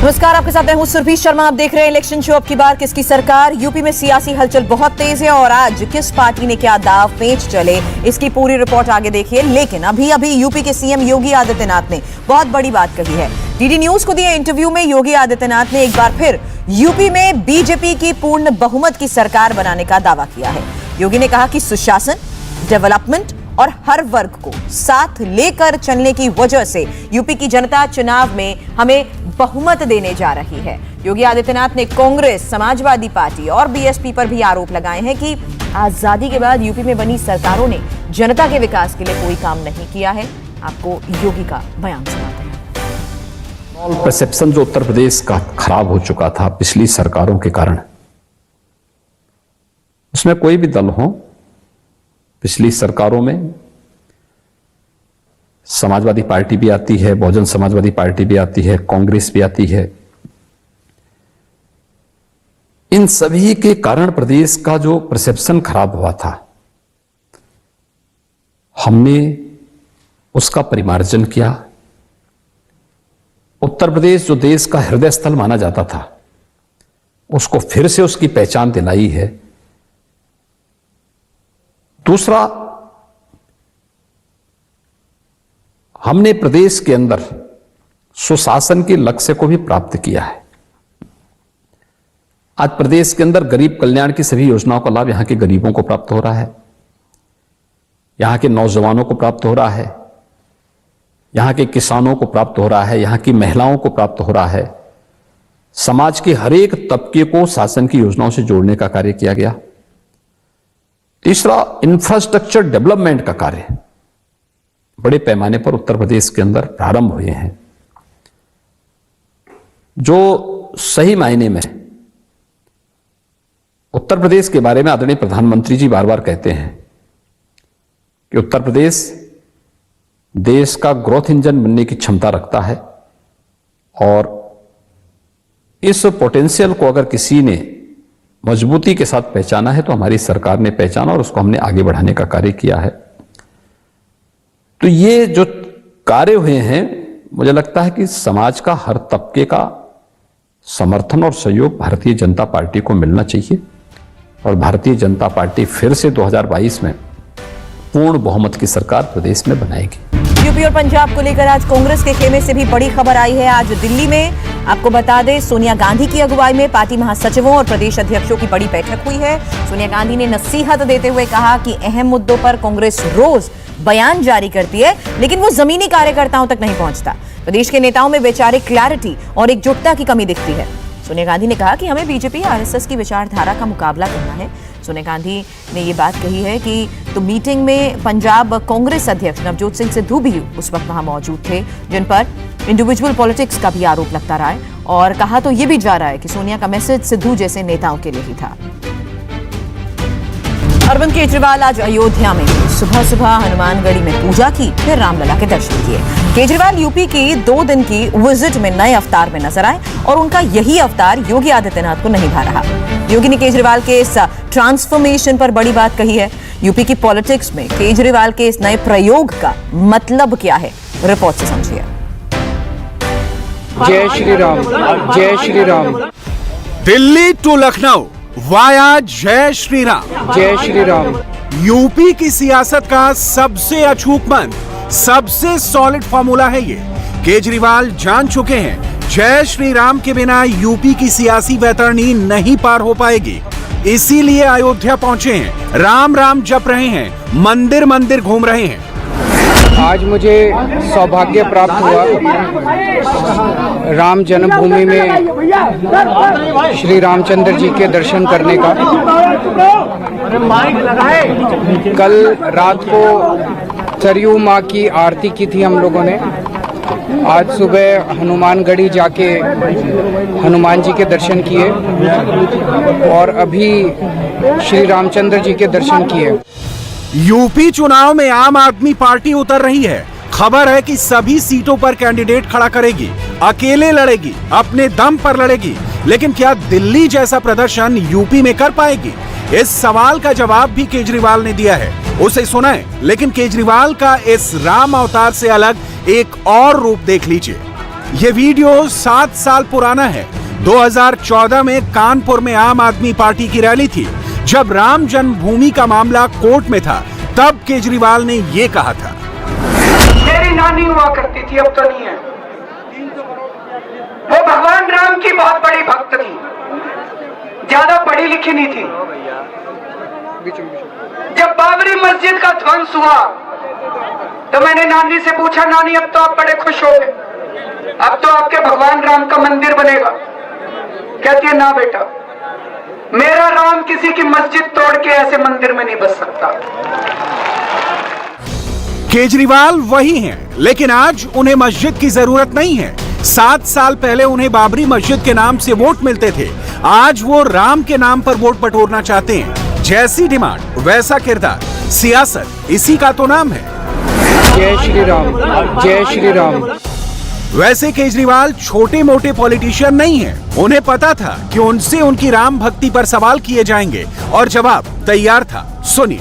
नमस्कार, आपके साथ मैं हूं सुरभि शर्मा। आप देख रहे हैं इलेक्शन शो। अब की बार किसकी सरकार? यूपी में सियासी हलचल बहुत तेज है और आज किस पार्टी ने क्या दाव पेच चले, इसकी पूरी रिपोर्ट आगे देखिए। लेकिन अभी यूपी के सीएम योगी आदित्यनाथ ने बहुत बड़ी बात कही है। डीडी न्यूज को दिए इंटरव्यू में योगी आदित्यनाथ ने एक बार फिर यूपी में बीजेपी की पूर्ण बहुमत की सरकार बनाने का दावा किया है। योगी ने कहा कि सुशासन, डेवलपमेंट और हर वर्ग को साथ लेकर चलने की वजह से यूपी की जनता चुनाव में हमें बहुमत देने जा रही है। योगी आदित्यनाथ ने कांग्रेस, समाजवादी पार्टी और बीएसपी पर भी आरोप लगाए हैं कि आजादी के बाद यूपी में बनी सरकारों ने जनता के विकास के लिए कोई काम नहीं किया है। आपको योगी का बयान सुनाते हैं। परसेप्शन जो उत्तर प्रदेश का खराब हो चुका था पिछली सरकारों के कारण, उसमें कोई भी दल हो, पिछली सरकारों में समाजवादी पार्टी भी आती है, बहुजन समाजवादी पार्टी भी आती है, कांग्रेस भी आती है। इन सभी के कारण प्रदेश का जो परसेप्शन खराब हुआ था, हमने उसका परिमार्जन किया। उत्तर प्रदेश जो देश का हृदय स्थल माना जाता था, उसको फिर से उसकी पहचान दिलाई है। दूसरा, हमने प्रदेश के अंदर सुशासन के लक्ष्य को भी प्राप्त किया है। आज प्रदेश के अंदर गरीब कल्याण की सभी योजनाओं का लाभ यहां के गरीबों को प्राप्त हो रहा है, यहां के नौजवानों को प्राप्त हो रहा है, यहां के किसानों को प्राप्त हो रहा है, यहां की महिलाओं को प्राप्त हो रहा है। समाज के हर एक तबके को शासन की योजनाओं से जोड़ने का कार्य किया गया। तीसरा, इंफ्रास्ट्रक्चर डेवलपमेंट का कार्य बड़े पैमाने पर उत्तर प्रदेश के अंदर प्रारंभ हुए हैं, जो सही मायने में उत्तर प्रदेश के बारे में आदरणीय प्रधानमंत्री जी बार बार कहते हैं कि उत्तर प्रदेश देश का ग्रोथ इंजन बनने की क्षमता रखता है और इस पोटेंशियल को अगर किसी ने मजबूती के साथ पहचाना है तो हमारी सरकार ने पहचाना और उसको हमने आगे बढ़ाने का कार्य किया है। तो ये जो कार्य हुए हैं, मुझे लगता है कि समाज का हर तबके का समर्थन और सहयोग भारतीय जनता पार्टी को मिलना चाहिए और भारतीय जनता पार्टी फिर से 2022 में पूर्ण बहुमत की सरकार प्रदेश में बनाएगी। यूपी और पंजाब को लेकर आज कांग्रेस के खेमे से भी बड़ी खबर आई है। आज दिल्ली में आपको बता दें, सोनिया गांधी की अगुवाई में पार्टी महासचिवों और प्रदेश अध्यक्षों की बड़ी बैठक हुई है। सोनिया गांधी ने नसीहत देते हुए कहा कि अहम मुद्दों पर कांग्रेस रोज बयान जारी करती है, लेकिन वो जमीनी कार्यकर्ताओं तक नहीं पहुंचता। प्रदेश के नेताओं में वैचारिक क्लैरिटी और एकजुटता की कमी दिखती है। सोनिया गांधी ने कहा कि हमें बीजेपी आरएसएस की विचारधारा का मुकाबला करना है। सोनिया गांधी ने ये बात कही है कि तो मीटिंग में पंजाब कांग्रेस अध्यक्ष नवजोत सिंह सिद्धू भी उस वक्त वहां मौजूद थे, जिन पर इंडिविजुअल पॉलिटिक्स का भी आरोप लगता रहा है और कहा तो ये भी जा रहा है कि सोनिया का मैसेज सिद्धू जैसे नेताओं के लिए ही था। अरविंद केजरीवाल आज अयोध्या में सुबह हनुमानगढ़ी में पूजा की, फिर रामलला के दर्शन किए। केजरीवाल यूपी की 2 दिन की विजिट में नए अवतार में नजर आए और उनका यही अवतार योगी आदित्यनाथ को नहीं भा रहा। योगी ने केजरीवाल के इस ट्रांसफॉर्मेशन पर बड़ी बात कही है। यूपी की पॉलिटिक्स में केजरीवाल के इस नए प्रयोग का मतलब क्या है, रिपोर्ट से समझिए। जय श्री राम, जय श्री राम। दिल्ली टू लखनऊ वाया जय श्री राम, जय श्री राम। यूपी की सियासत का सबसे अचूक मंत्र, सबसे सॉलिड फॉर्मूला है ये। केजरीवाल जान चुके हैं जय श्री राम के बिना यूपी की सियासी वैतरणी नहीं पार हो पाएगी। इसीलिए अयोध्या पहुंचे हैं, राम राम जप रहे हैं, मंदिर मंदिर घूम रहे हैं। आज मुझे सौभाग्य प्राप्त हुआ राम जन्मभूमि में श्री रामचंद्र जी के दर्शन करने का। कल रात को सरयू माँ की आरती की थी हम लोगों ने। आज सुबह हनुमानगढ़ी जाके हनुमान जी के दर्शन किए और अभी श्री रामचंद्र जी के दर्शन किए। यूपी चुनाव में आम आदमी पार्टी उतर रही है। खबर है कि सभी सीटों पर कैंडिडेट खड़ा करेगी, अकेले लड़ेगी, अपने दम पर लड़ेगी। लेकिन क्या दिल्ली जैसा प्रदर्शन यूपी में कर पाएगी? इस सवाल का जवाब भी केजरीवाल ने दिया है, उसे सुनाएं। लेकिन केजरीवाल का इस राम अवतार से अलग एक और रूप देख लीजिए। ये वीडियो 7 साल पुराना है। 2014 में कानपुर में आम आदमी पार्टी की रैली थी। जब राम जन्मभूमि का मामला कोर्ट में था, तब केजरीवाल ने ये कहा था, मेरी नानी हुआ करती थी, अब तो नहीं है। वो भगवान राम की बहुत बड़ी भक्त थी, ज्यादा पढ़ी लिखी नहीं थी। जब बाबरी मस्जिद का ध्वंस हुआ तो मैंने नानी से पूछा, नानी अब तो आप बड़े खुश हो गए, अब तो आपके भगवान राम का मंदिर बनेगा। कहती है, ना बेटा, मेरा राम किसी की मस्जिद तोड़ के ऐसे मंदिर में नहीं बस सकता। केजरीवाल वही हैं, लेकिन आज उन्हें मस्जिद की जरूरत नहीं है। 7 साल पहले उन्हें बाबरी मस्जिद के नाम से वोट मिलते थे, आज वो राम के नाम पर वोट बटोरना चाहते हैं। जैसी डिमांड वैसा किरदार, सियासत इसी का तो नाम है। जय श्री राम, जय श्री राम। वैसे केजरीवाल छोटे मोटे पॉलिटिशियन नहीं हैं। उन्हें पता था कि उनसे उनकी राम भक्ति पर सवाल किए जाएंगे और जवाब तैयार था। सुनिए।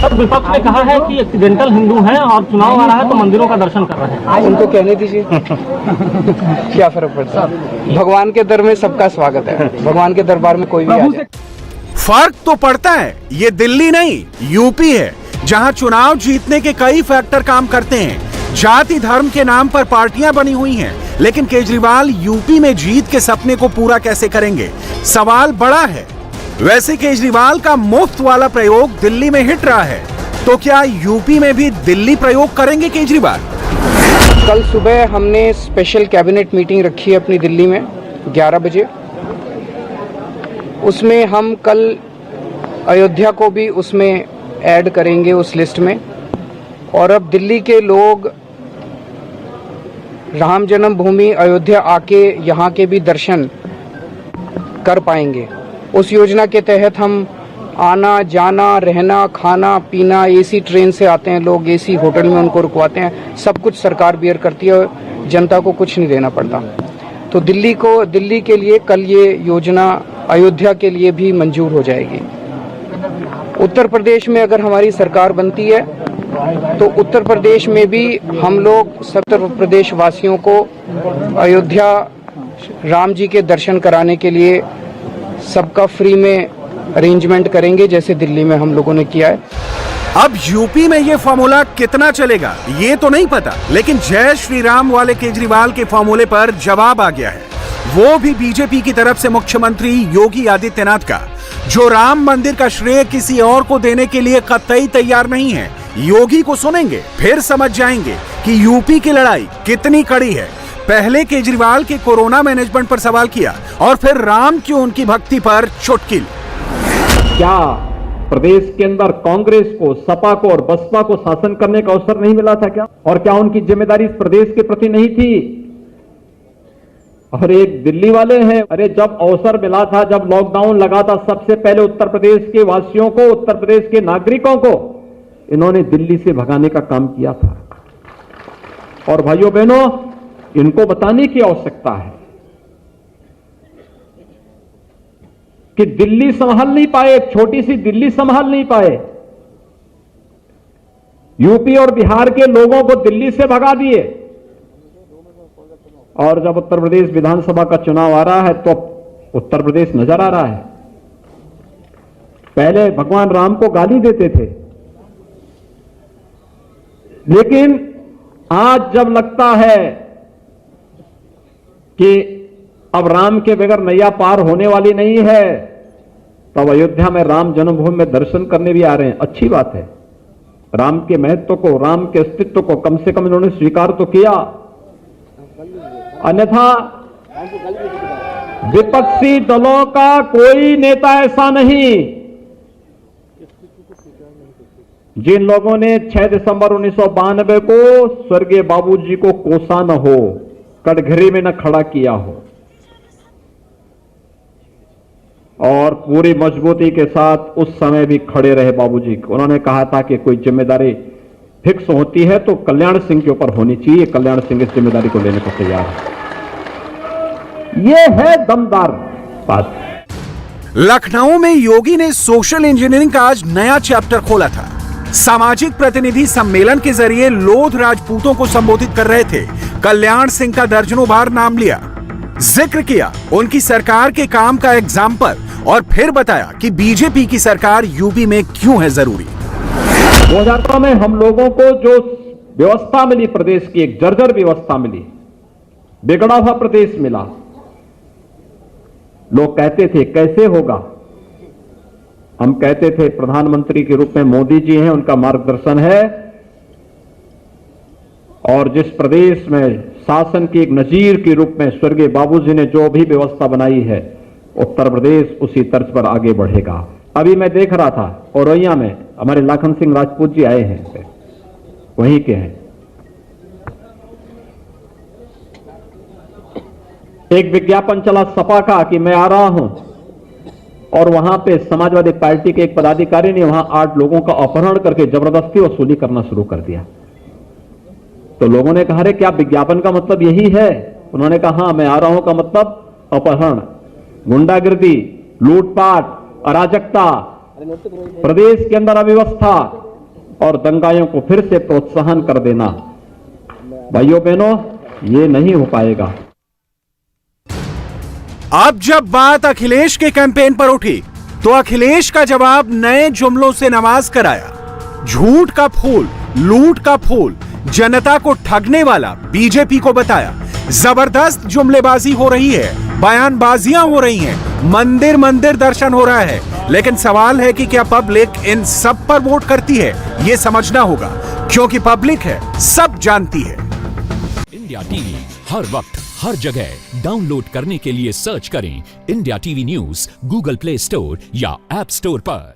अब विपक्ष ने कहा है कि एक्सीडेंटल हिंदू हैं और चुनाव आ रहा है तो मंदिरों का दर्शन कर रहे हैं। उनको कहने दीजिए, क्या फर्क पड़ता है। भगवान के दर में सबका स्वागत है, भगवान के दरबार में कोई भी आ जाए। फर्क तो पड़ता है। ये दिल्ली नहीं, यूपी है, जहां चुनाव जीतने के कई फैक्टर काम करते हैं। जाति धर्म के नाम पर पार्टियां बनी हुई हैं, लेकिन केजरीवाल यूपी में जीत के सपने को पूरा कैसे करेंगे, सवाल बड़ा है। वैसे केजरीवाल का मुफ्त वाला प्रयोग दिल्ली में हिट रहा है, तो क्या यूपी में भी दिल्ली प्रयोग करेंगे केजरीवाल? कल सुबह हमने स्पेशल कैबिनेट मीटिंग रखी है अपनी दिल्ली में 11 बजे। उसमें हम कल अयोध्या को भी उसमें ऐड करेंगे उस लिस्ट में। और अब दिल्ली के लोग राम जन्मभूमि अयोध्या आके यहाँ के भी दर्शन कर पाएंगे। उस योजना के तहत हम आना जाना रहना खाना पीना, एसी ट्रेन से आते हैं लोग, एसी होटल में उनको रुकवाते हैं, सब कुछ सरकार बियर करती है, जनता को कुछ नहीं देना पड़ता। तो दिल्ली के लिए कल ये योजना अयोध्या के लिए भी मंजूर हो जाएगी। उत्तर प्रदेश में अगर हमारी सरकार बनती है तो उत्तर प्रदेश में भी हम लोग उत्तर प्रदेश वासियों को अयोध्या राम जी के दर्शन कराने के लिए सबका फ्री में अरेंजमेंट करेंगे, जैसे दिल्ली में हम लोगों ने किया है। अब यूपी में ये फॉर्मूला कितना चलेगा ये तो नहीं पता, लेकिन जय श्री राम वाले केजरीवाल के फॉर्मूले पर जवाब आ गया है, वो भी बीजेपी की तरफ से मुख्यमंत्री योगी आदित्यनाथ का, जो राम मंदिर का श्रेय किसी और को देने के लिए कतई तैयार नहीं है। योगी को सुनेंगे फिर समझ जाएंगे कि यूपी की लड़ाई कितनी कड़ी है। पहले केजरीवाल के कोरोना मैनेजमेंट पर सवाल किया और फिर राम की उनकी भक्ति पर चुटकी। क्या प्रदेश के अंदर कांग्रेस को, सपा को और बसपा को शासन करने का अवसर नहीं मिला था क्या? और क्या उनकी जिम्मेदारी इस प्रदेश के प्रति नहीं थी? और एक दिल्ली वाले हैं, अरे जब अवसर मिला था, जब लॉकडाउन लगा था, सबसे पहले उत्तर प्रदेश के वासियों को, उत्तर प्रदेश के नागरिकों को इन्होंने दिल्ली से भगाने का काम किया था। और भाइयों बहनों, इनको बताने की आवश्यकता है कि दिल्ली संभाल नहीं पाए, एक छोटी सी दिल्ली संभाल नहीं पाए, यूपी और बिहार के लोगों को दिल्ली से भगा दिए। और जब उत्तर प्रदेश विधानसभा का चुनाव आ रहा है तो उत्तर प्रदेश नजर आ रहा है। पहले भगवान राम को गाली देते थे, लेकिन आज जब लगता है कि अब राम के बगैर नैया पार होने वाली नहीं है, तब अयोध्या में राम जन्मभूमि में दर्शन करने भी आ रहे हैं। अच्छी बात है, राम के महत्व को, राम के अस्तित्व को कम से कम इन्होंने स्वीकार तो किया। अन्यथा विपक्षी दलों का कोई नेता ऐसा नहीं जिन लोगों ने 6 दिसंबर 1992 को स्वर्गीय बाबूजी को कोसा न हो, कटघरे में न खड़ा किया हो, और पूरी मजबूती के साथ उस समय भी खड़े रहे बाबूजी। उन्होंने कहा था कि कोई जिम्मेदारी फिक्स होती है तो कल्याण सिंह के ऊपर होनी चाहिए, कल्याण सिंह इस जिम्मेदारी को लेने को तैयार है। यह है दमदार बात। लखनऊ में योगी ने सोशल इंजीनियरिंग का आज नया चैप्टर खोला था। सामाजिक प्रतिनिधि सम्मेलन के जरिए लोध राजपूतों को संबोधित कर रहे थे। कल्याण सिंह का दर्जनों बार नाम लिया, जिक्र किया उनकी सरकार के काम का एग्जाम्पल और फिर बताया कि बीजेपी की सरकार यूपी में क्यों है जरूरी। 2014 में हम लोगों को जो व्यवस्था मिली, प्रदेश की एक जर्जर व्यवस्था मिली, बिगड़ा हुआ प्रदेश मिला। लोग कहते थे कैसे होगा, हम कहते थे प्रधानमंत्री के रूप में मोदी जी हैं, उनका मार्गदर्शन है, और जिस प्रदेश में शासन की एक नजीर के रूप में स्वर्गीय बाबूजी ने जो भी व्यवस्था बनाई है, उत्तर प्रदेश उसी तर्ज पर आगे बढ़ेगा। अभी मैं देख रहा था औरैया में हमारे लाखन सिंह राजपूत जी आए हैं, वहीं के हैं। एक विज्ञापन चला सपा का कि मैं आ रहा हूं, और वहां पे समाजवादी पार्टी के एक पदाधिकारी ने वहां 8 लोगों का अपहरण करके जबरदस्ती वसूली करना शुरू कर दिया। तो लोगों ने कहा, अरे क्या विज्ञापन का मतलब यही है? उन्होंने कहा, हाँ, मैं आ रहा हूं का मतलब अपहरण, गुंडागिर्दी, लूटपाट, अराजकता, प्रदेश के अंदर अव्यवस्था और दंगाइयों को फिर से प्रोत्साहन कर देना। भाइयों बहनों, ये नहीं हो पाएगा। अब जब बात अखिलेश के कैंपेन पर उठी तो अखिलेश का जवाब नए जुमलों से नवाज कर आया। झूठ का फूल, लूट का फूल, जनता को ठगने वाला बीजेपी को बताया। जबरदस्त जुमलेबाजी हो रही है, बयानबाजियां हो रही हैं, मंदिर मंदिर दर्शन हो रहा है, लेकिन सवाल है कि क्या पब्लिक इन सब पर वोट करती है? यह समझना होगा, क्योंकि पब्लिक है, सब जानती है। इंडिया टीवी हर वक्त हर जगह डाउनलोड करने के लिए सर्च करें India TV news Google play store या ऐप स्टोर पर।